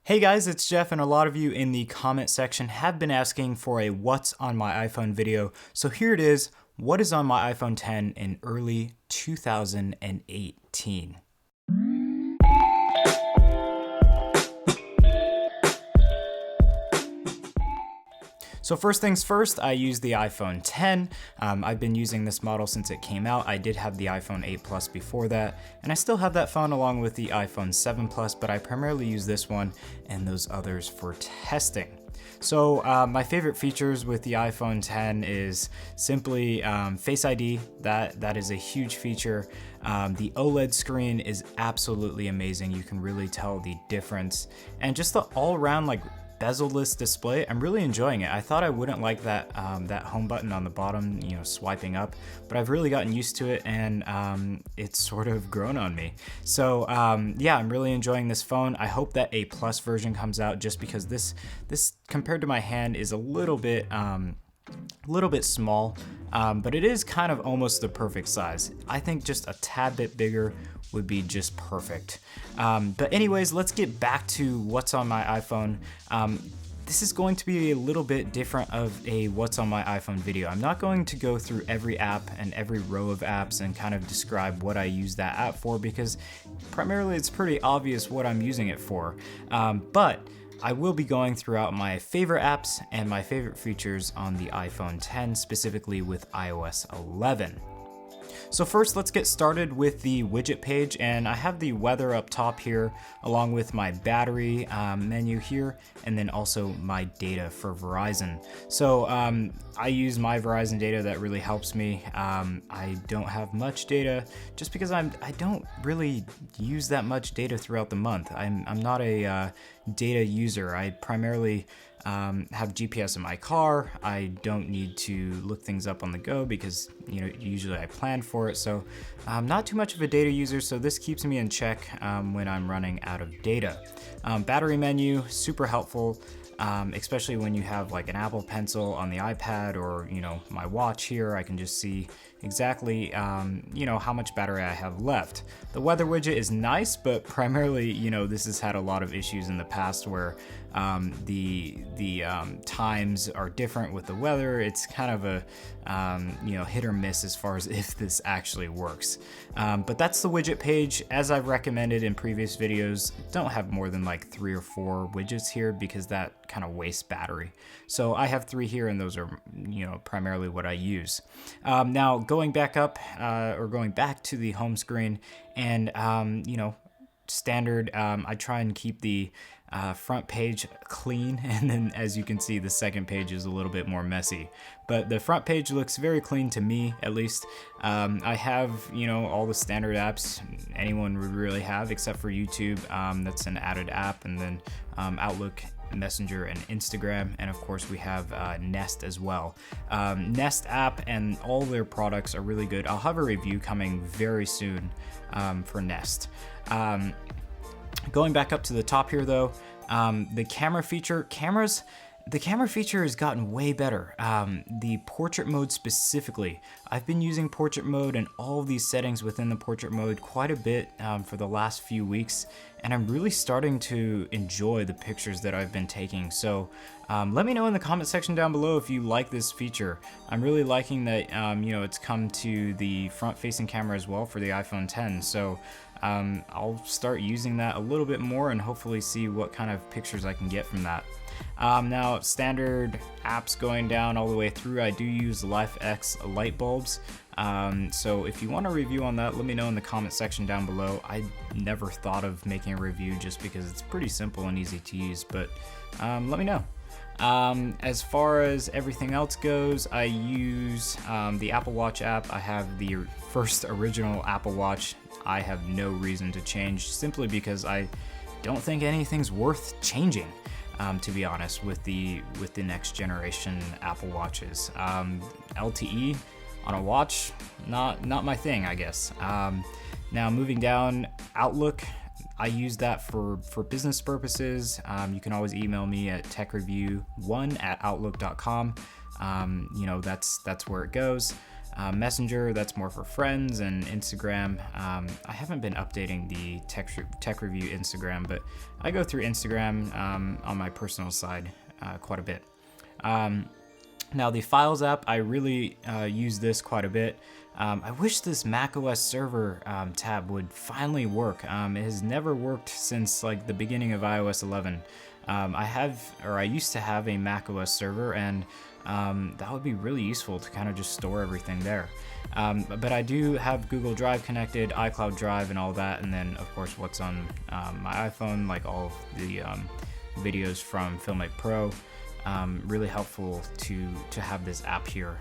Hey guys, it's Jeff, and a lot of you in the comment section have been asking for a what's on my iPhone video. So here it is, what is on my iPhone 10 in early 2018. So first things first, I use the iPhone 10. I've been using this model since it came out. I did have the iPhone 8 Plus before that, and I still have that phone along with the iPhone 7 Plus, but I primarily use this one and those others for testing. So my favorite features with the iPhone 10 is simply Face ID. That is a huge feature. The OLED screen is absolutely amazing. You can really tell the difference, and just the all-around bezel-less display, I'm really enjoying it. I thought I wouldn't like that that home button on the bottom, swiping up, but I've really gotten used to it, and it's sort of grown on me. So yeah, I'm really enjoying this phone. I hope that a Plus version comes out, just because this compared to my hand is a little bit small, but it is kind of almost the perfect size. I think just a tad bit bigger would be just perfect. But anyways, let's get back to what's on my iPhone. This is going to be a little bit different of a what's on my iPhone video. I'm not going to go through every app and every row of apps and kind of describe what I use that app for, because primarily it's pretty obvious what I'm using it for. But I will be going throughout my favorite apps and my favorite features on the iPhone 10, specifically with iOS 11. So first, let's get started with the widget page, and I have the weather up top here, along with my battery menu here, and then also my data for Verizon. So I use my Verizon data. That really helps me. I don't have much data, just because I don't really use that much data throughout the month. I'm not a data user. I primarily have GPS in my car. I don't need to look things up on the go because usually I plan for it. So I'm not too much of a data user, so this keeps me in check when I'm running out of data. Battery menu, super helpful. Especially when you have like an Apple Pencil on the iPad, or my watch here, I can just see exactly how much battery I have left. The weather widget is nice, but primarily this has had a lot of issues in the past where the times are different with the weather. It's kind of a hit or miss as far as if this actually works. But that's the widget page. As I've recommended in previous videos, don't have more than like 3 or 4 widgets here, because that kind of wastes battery. So I have 3 here, and those are primarily what I use. Now going back up or going back to the home screen, and standard, I try and keep the front page clean, and then as you can see, the second page is a little bit more messy, but the front page looks very clean to me, at least. I have all the standard apps anyone would really have, except for YouTube. That's an added app, and then Outlook, Messenger, and Instagram, and of course we have Nest as well. Nest app and all their products are really good. I'll have a review coming very soon for Nest. Going back up to the top here though, the camera feature, the camera feature has gotten way better. The portrait mode specifically, I've been using portrait mode and all of these settings within the portrait mode quite a bit for the last few weeks, and I'm really starting to enjoy the pictures that I've been taking. So let me know in the comment section down below if you like this feature. I'm really liking that it's come to the front-facing camera as well for the iPhone 10. So I'll start using that a little bit more and hopefully see what kind of pictures I can get from that. Now, standard apps going down all the way through, I do use LifeX light bulbs. So if you want a review on that, let me know in the comment section down below. I never thought of making a review just because it's pretty simple and easy to use, but let me know. As far as everything else goes, I use the Apple Watch app. I have the first original Apple Watch. I have no reason to change, simply because I don't think anything's worth changing, to be honest, with the next generation Apple Watches. LTE on a watch, not my thing, I guess. Now moving down, Outlook, I use that for business purposes. You can always email me at TechReview1@outlook.com. That's where it goes. Messenger, that's more for friends, and Instagram. I haven't been updating the tech review Instagram, but I go through Instagram on my personal side quite a bit. Now the Files app, I really use this quite a bit. I wish this macOS server tab would finally work. It has never worked since like the beginning of iOS 11. I used to have a macOS server, and that would be really useful to kind of just store everything there. But I do have Google Drive connected, iCloud Drive and all that, and then of course what's on my iPhone, like all of the videos from Filmic Pro. Really helpful to have this app here,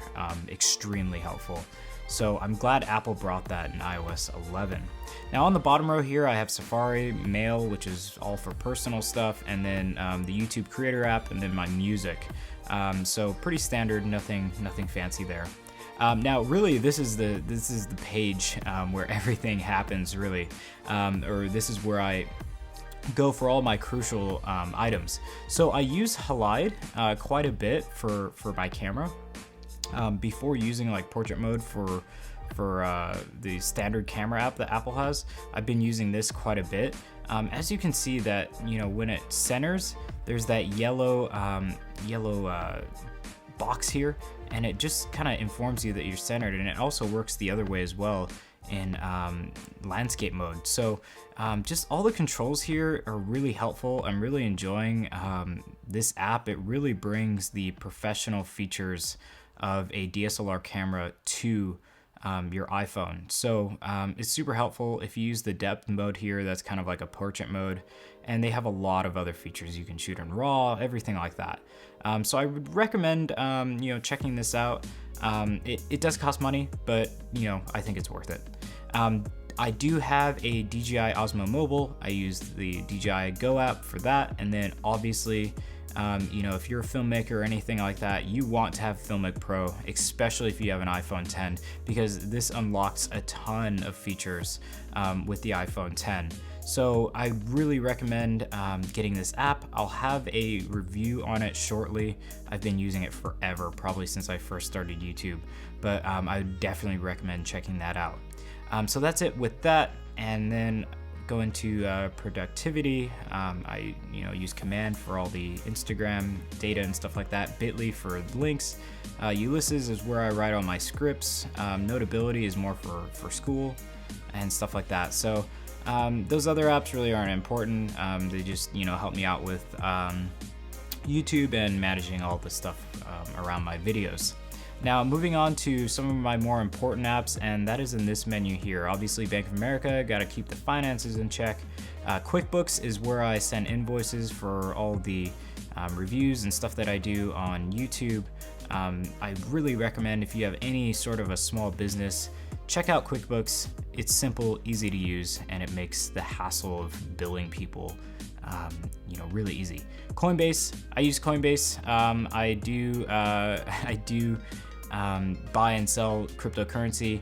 extremely helpful. So I'm glad Apple brought that in iOS 11. Now on the bottom row here, I have Safari, Mail, which is all for personal stuff, and then the YouTube Creator app, and then my music. So pretty standard, nothing fancy there. Now, really, this is the page where everything happens, really, or this is where I go for all my crucial items. So I use Halide quite a bit for my camera. Before using like portrait mode for the standard camera app that Apple has, I've been using this quite a bit. As you can see that, when it centers, there's that yellow box here, and it just kind of informs you that you're centered, and it also works the other way as well in landscape mode. So just all the controls here are really helpful. I'm really enjoying this app. It really brings the professional features of a DSLR camera to your iPhone. So it's super helpful. If you use the depth mode here, that's kind of like a portrait mode, and they have a lot of other features. You can shoot in RAW, everything like that. So I would recommend checking this out. It does cost money, but I think it's worth it. I do have a Dji Osmo Mobile. I use the DJI Go app for that, and then obviously if you're a filmmaker or anything like that, you want to have Filmic Pro, especially if you have an iPhone 10, because this unlocks a ton of features with the iPhone 10. So I really recommend getting this app. I'll have a review on it shortly. I've been using it forever, probably since I first started YouTube, but I would definitely recommend checking that out. So that's it with that, and then go into productivity. I use Command for all the Instagram data and stuff like that. Bitly for links. Ulysses is where I write all my scripts. Notability is more for school and stuff like that. So those other apps really aren't important. They just help me out with YouTube and managing all the stuff around my videos. Now moving on to some of my more important apps, and that is in this menu here. Obviously Bank of America, gotta keep the finances in check. Quickbooks is where I send invoices for all the reviews and stuff that I do on YouTube. I really recommend, if you have any sort of a small business, check out Quickbooks. It's simple, easy to use, and it makes the hassle of billing people really easy. Coinbase, I use Coinbase. I do buy and sell cryptocurrency.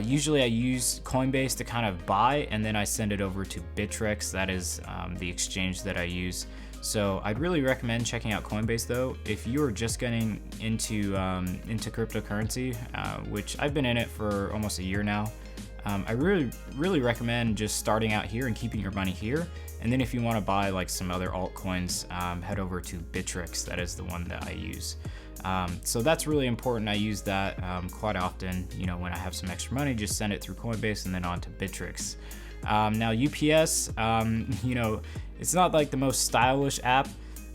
Usually I use Coinbase to kind of buy, and then I send it over to Bittrex. That is the exchange that I use. So I'd really recommend checking out Coinbase though. If you're just getting into cryptocurrency, which I've been in it for almost a year now, I really recommend just starting out here and keeping your money here. And then if you want to buy like some other altcoins, head over to Bittrex. That is the one that I use. So that's really important. I use that quite often. When I have some extra money, just send it through Coinbase and then on to Bittrex. Now UPS, it's not like the most stylish app,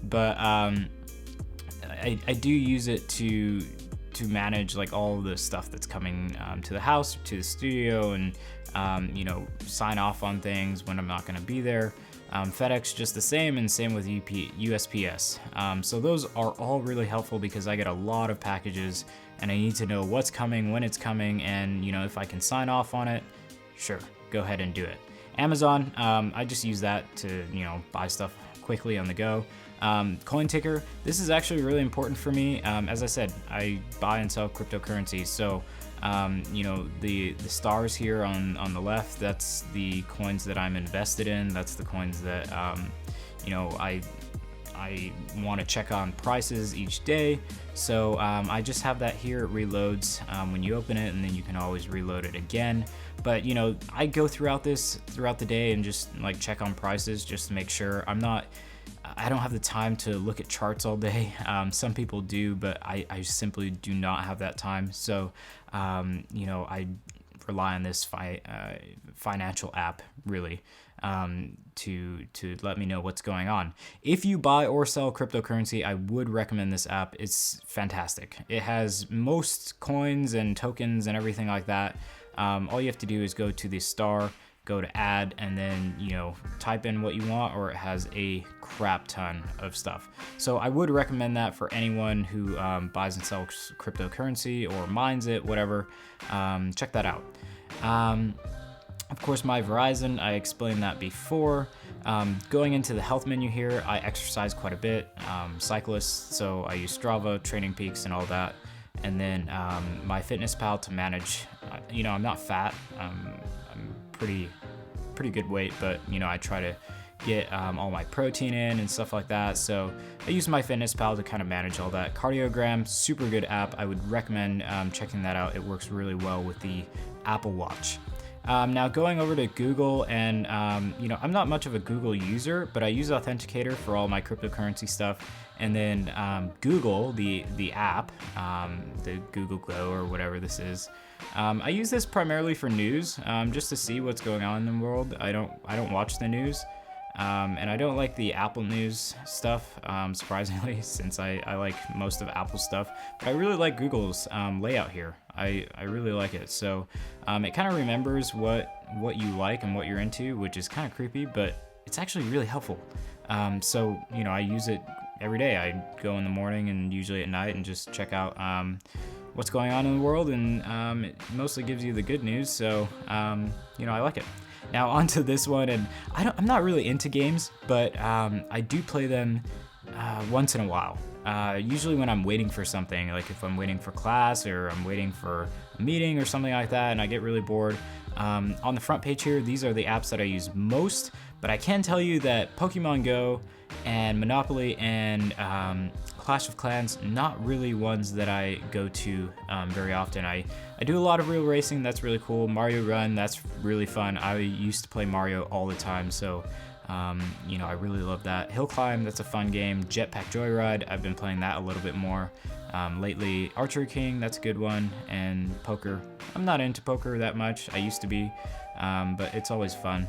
but I do use it to manage like all the stuff that's coming to the house, to the studio, and sign off on things when I'm not going to be there. FedEx just the same, and same with USPS. So those are all really helpful because I get a lot of packages and I need to know what's coming, when it's coming, and if I can sign off on it, sure, go ahead and do it. Amazon, I just use that to buy stuff quickly on the go. CoinTicker, this is actually really important for me. As I said, I buy and sell cryptocurrency, so the stars here on the left, that's the coins that I'm invested in. That's the coins that I I want to check on prices each day. So I just have that here. It reloads when you open it, and then you can always reload it again. But you know, I go throughout the day and just like check on prices just to make sure. I don't have the time to look at charts all day. Some people do, but I simply do not have that time. So you know, I rely on this financial app really to let me know what's going on. If you buy or sell cryptocurrency, I would recommend this app. It's fantastic. It has most coins and tokens and everything like that. All you have to do is go to the star, go to add, and then, you know, type in what you want, or it has a crap ton of stuff. So I would recommend that for anyone who buys and sells cryptocurrency or mines it, whatever. Check that out. Of course, my Verizon, I explained that before. Going into the health menu here, I exercise quite a bit, cyclist, so I use Strava, Training Peaks, and all that. And then my FitnessPal to manage, you know, I'm not fat, I'm pretty good weight, but you know, I try to get all my protein in and stuff like that. So I use my FitnessPal to kind of manage all that. Cardiogram, super good app. I would recommend checking that out. It works really well with the Apple Watch. Now going over to Google, and you know, I'm not much of a Google user, but I use Authenticator for all my cryptocurrency stuff. And then Google, the app, the Google Go or whatever this is, I use this primarily for news, just to see what's going on in the world. I don't watch the news, and I don't like the Apple News stuff, surprisingly, since I like most of Apple stuff. But I really like Google's layout here. I really like it. So it kind of remembers what you like and what you're into, which is kind of creepy, but it's actually really helpful. So you know, I use it every day. I go in the morning and usually at night and just check out what's going on in the world, and it mostly gives you the good news. So you know, I like it. Now onto this one, and I'm not really into games, but I do play them once in a while. Usually when I'm waiting for something, like if I'm waiting for class or I'm waiting for a meeting or something like that, and I get really bored. On the front page here, these are the apps that I use most, but I can tell you that Pokemon Go and Monopoly and Clash of Clans, not really ones that I go to very often. I do a lot of real racing, that's really cool. Mario Run, that's really fun. I used to play Mario all the time, so you know, I really love that. Hill Climb, that's a fun game. Jetpack Joyride, I've been playing that a little bit more lately. Archery King, that's a good one. And poker, I'm not into poker that much. I used to be, but it's always fun.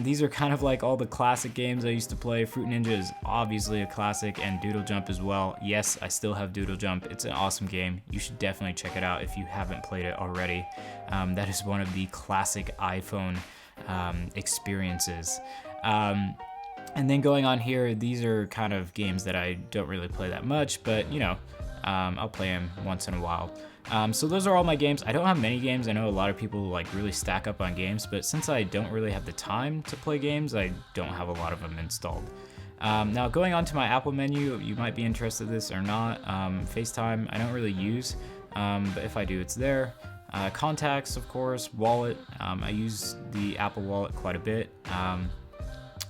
These are kind of like all the classic games I used to play. Fruit Ninja is obviously a classic, and Doodle Jump as well. Yes, I still have Doodle Jump. It's an awesome game. You should definitely check it out if you haven't played it already. That is one of the classic iPhone experiences. And then going on here, these are kind of games that I don't really play that much, but you know, I'll play them once in a while. So those are all my games. I don't have many games. I know a lot of people like really stack up on games, but since I don't really have the time to play games, I don't have a lot of them installed. Now going on to my Apple menu, you might be interested in this or not. FaceTime, I don't really use, but if I do, it's there. Contacts, of course, wallet. I use the Apple Wallet quite a bit.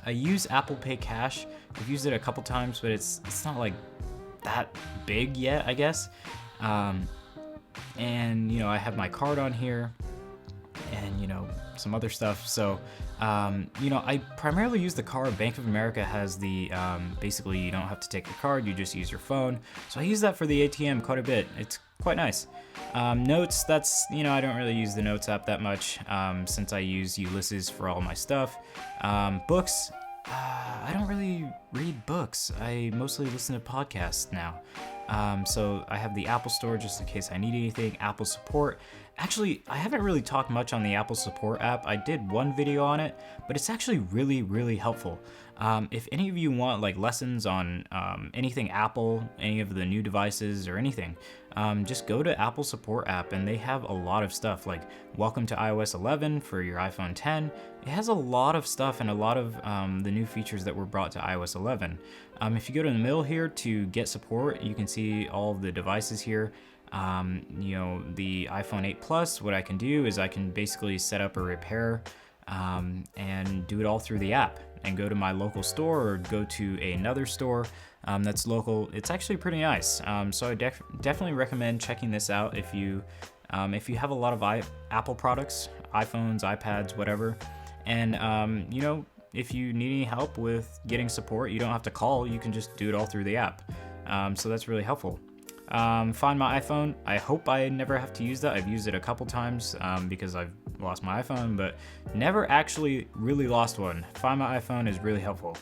I use Apple Pay Cash. I've used it a couple times, but it's not like that big yet, I guess. And you know, I have my card on here, and you know, some other stuff. So you know, I primarily use the card. Bank of America has the basically you don't have to take your card, you just use your phone. So I use that for the ATM quite a bit. It's quite nice. Notes, that's, you know, I don't really use the Notes app that much since I use Ulysses for all my stuff. Books, I don't really read books. I mostly listen to podcasts now. So I have the Apple Store just in case I need anything. Apple Support. Actually, I haven't really talked much on the Apple Support app. I did one video on it, but it's actually really, really helpful. If any of you want like lessons on anything Apple, any of the new devices or anything, just go to Apple Support app, and they have a lot of stuff like welcome to iOS 11 for your iPhone 10. It has a lot of stuff and a lot of the new features that were brought to iOS 11. If you go to the middle here to get support, you can see all of the devices here. You know, the iPhone 8 Plus, what I can do is I can basically set up a repair and do it all through the app, and go to my local store or go to another store that's local. It's actually pretty nice. So I definitely recommend checking this out if you have a lot of Apple products, iPhones, iPads, whatever. And if you need any help with getting support, you don't have to call. You can just do it all through the app. So that's really helpful. Find My iPhone. I hope I never have to use that. I've used it a couple times because I've lost my iPhone, but never actually really lost one. Find My iPhone is really helpful.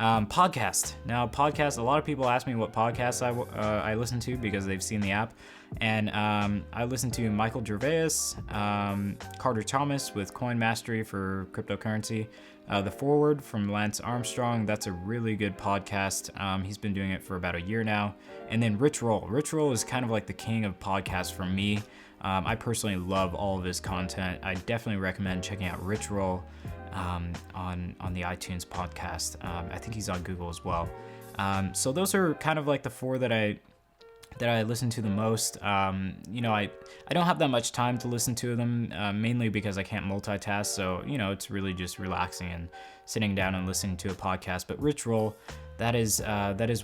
Podcast. Now, podcast, a lot of people ask me what podcasts I listen to because they've seen the app. And I listen to Michael Gervais, Carter Thomas with Coin Mastery for cryptocurrency. The Forward from Lance Armstrong, that's a really good podcast. He's been doing it for about a year now. And then Rich Roll. Rich Roll is kind of like the king of podcasts for me. I personally love all of his content. I definitely recommend checking out Rich Roll on the iTunes podcast. I think he's on Google as well. So those are kind of like the four that I listen to the most. I don't have that much time to listen to them, mainly because I can't multitask. So, it's really just relaxing and sitting down and listening to a podcast. But Rich Roll, that is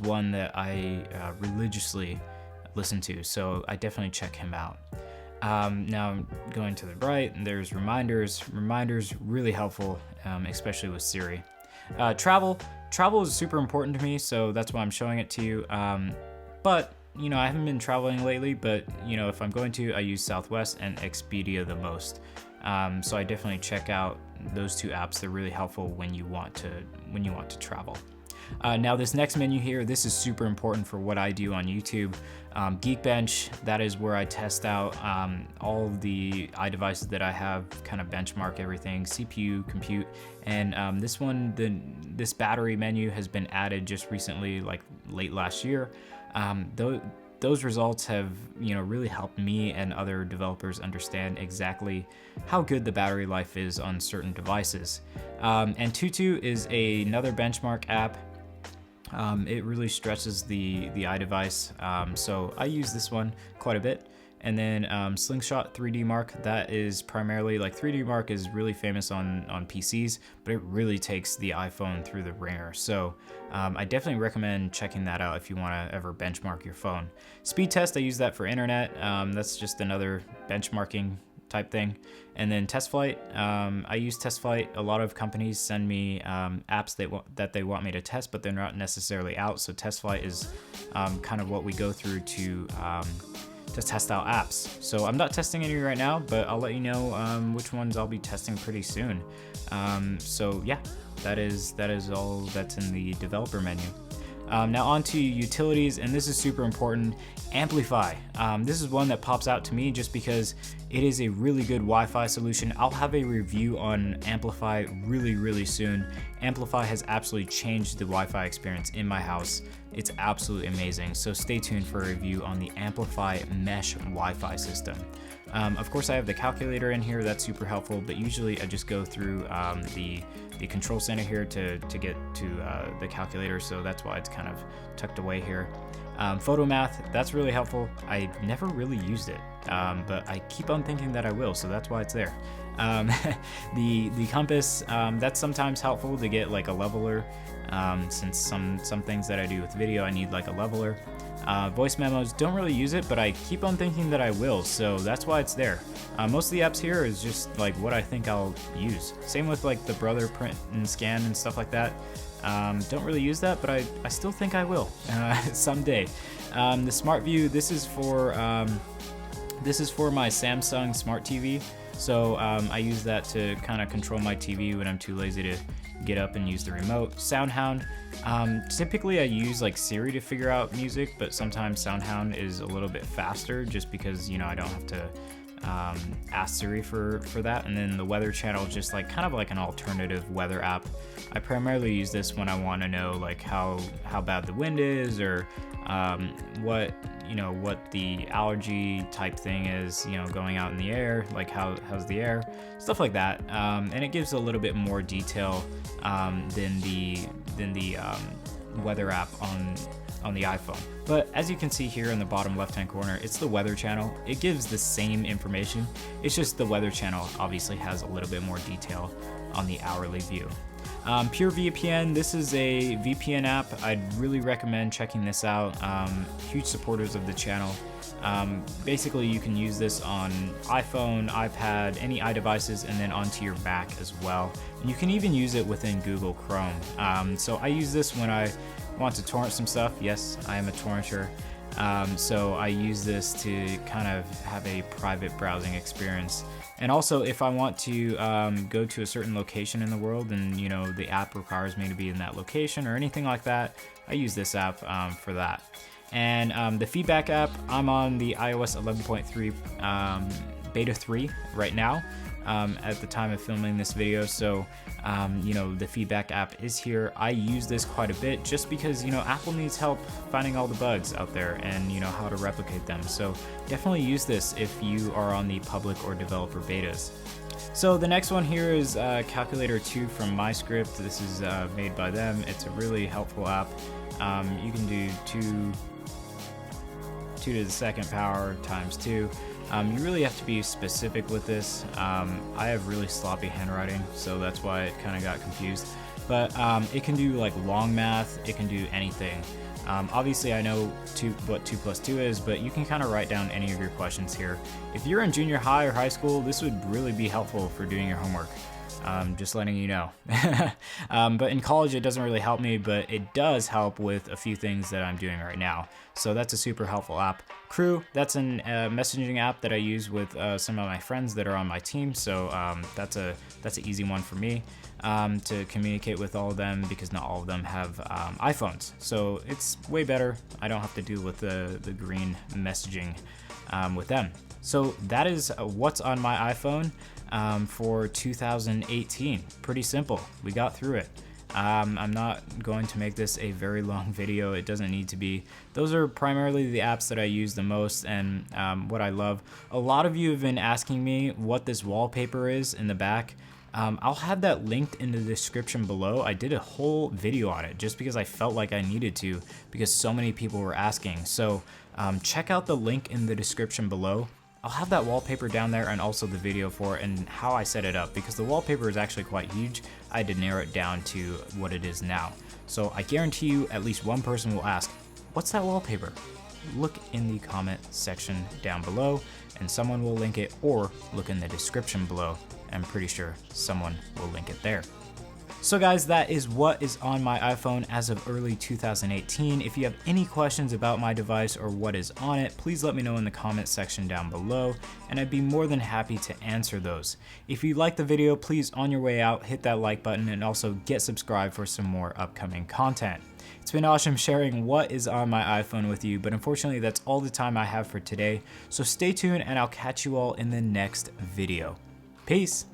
one that I religiously listen to. So I definitely check him out. Now going to the right, there's reminders. Reminders really helpful, especially with Siri. Travel is super important to me, so that's why I'm showing it to you. But I haven't been traveling lately, but if I'm going to, I use Southwest and Expedia the most. So I definitely check out those two apps. They're really helpful when you want to travel. Now this next menu here, this is super important for what I do on YouTube. Geekbench, that is where I test out all of the iDevices that I have, kind of benchmark everything, CPU, compute, and this battery menu has been added just recently, like late last year. Those results have really helped me and other developers understand exactly how good the battery life is on certain devices. And Tutu is another benchmark app. It really stretches the iDevice, so I use this one quite a bit. And then Slingshot 3D Mark, that is primarily, 3D Mark is really famous on PCs, but it really takes the iPhone through the ringer. So I definitely recommend checking that out if you want to ever benchmark your phone. Speed Test, I use that for internet. That's just another benchmarking type thing. And then TestFlight, I use TestFlight. A lot of companies send me apps that they want me to test, but they're not necessarily out. So TestFlight is kind of what we go through to test out apps. So I'm not testing any right now, but I'll let you know which ones I'll be testing pretty soon. So yeah, that is all that's in the developer menu. Now on to utilities, and this is super important. Amplify. This is one that pops out to me just because it is a really good Wi-Fi solution. I'll have a review on Amplify really soon. Amplify has absolutely changed the Wi-Fi experience in my house. It's absolutely amazing. So stay tuned for a review on the Amplify Mesh Wi-Fi system. Of course, I have the calculator in here. That's super helpful, but usually I just go through the control center here to get to the calculator, so that's why it's kind of tucked away here. Photomath, that's really helpful. I never really used it, but I keep on thinking that I will, so that's why it's there. The compass, that's sometimes helpful to get like a leveler, since some things that I do with video I need like a leveler. Voice memos, don't really use it, but I keep on thinking that I will, so that's why it's there. Most of the apps here is just like what I think I'll use. Same with like the Brother print and scan and stuff like that. Don't really use that, but I still think I will someday. The Smart View, this is for my Samsung Smart TV. So I use that to kind of control my TV when I'm too lazy to get up and use the remote. SoundHound, typically I use like Siri to figure out music, but sometimes SoundHound is a little bit faster just because I don't have to ask Siri for that. And then the Weather Channel is just like kind of like an alternative weather app. I primarily use this when I want to know like how bad the wind is, or what the allergy type thing is, going out in the air, like how's the air, stuff like that. And it gives a little bit more detail than the weather app on the iPhone. But as you can see here in the bottom left-hand corner, it's the Weather Channel. It gives the same information. It's just the Weather Channel obviously has a little bit more detail on the hourly view. Purevpn, this is a VPN app. I'd really recommend checking this out. Huge supporters of the channel. Basically, you can use this on iPhone, iPad, any iDevices, and then onto your Mac as well. And you can even use it within Google Chrome. So I use this when I want to torrent some stuff. Yes, I am a torrenter. So I use this to kind of have a private browsing experience. And also, if I want to go to a certain location in the world and the app requires me to be in that location or anything like that, I use this app for that. And the feedback app, I'm on the iOS 11.3 beta 3 right now at the time of filming this video. So, the feedback app is here. I use this quite a bit just because, Apple needs help finding all the bugs out there and, how to replicate them. So definitely use this if you are on the public or developer betas. So the next one here is Calculator 2 from MyScript. This is made by them. It's a really helpful app. You can do 2 to the second power times 2. You really have to be specific with this. I have really sloppy handwriting, so that's why it kind of got confused. But it can do like long math, it can do anything. Obviously I know what 2 plus 2 is, but you can kind of write down any of your questions here. If you're in junior high or high school, this would really be helpful for doing your homework. Just letting you know. But in college it doesn't really help me, but it does help with a few things that I'm doing right now. So that's a super helpful app. Crew, that's a messaging app that I use with some of my friends that are on my team. So that's an easy one for me to communicate with all of them, because not all of them have iPhones. So it's way better. I don't have to deal with the green messaging with them. So that is what's on my iPhone for 2018. Pretty simple. We got through it. I'm not going to make this a very long video. It doesn't need to be. Those are primarily the apps that I use the most and what I love. A lot of you have been asking me what this wallpaper is in the back. I'll have that linked in the description below. I did a whole video on it just because I felt like I needed to, because so many people were asking. So check out the link in the description below. I'll have that wallpaper down there and also the video for it and how I set it up, because the wallpaper is actually quite huge. I had to narrow it down to what it is now. So I guarantee you at least one person will ask, what's that wallpaper? Look in the comment section down below and someone will link it, or look in the description below. I'm pretty sure someone will link it there. So guys, that is what is on my iPhone as of early 2018. If you have any questions about my device or what is on it, please let me know in the comment section down below, and I'd be more than happy to answer those. If you liked the video, please on your way out, hit that like button and also get subscribed for some more upcoming content. It's been awesome sharing what is on my iPhone with you, but unfortunately that's all the time I have for today. So stay tuned and I'll catch you all in the next video. Peace.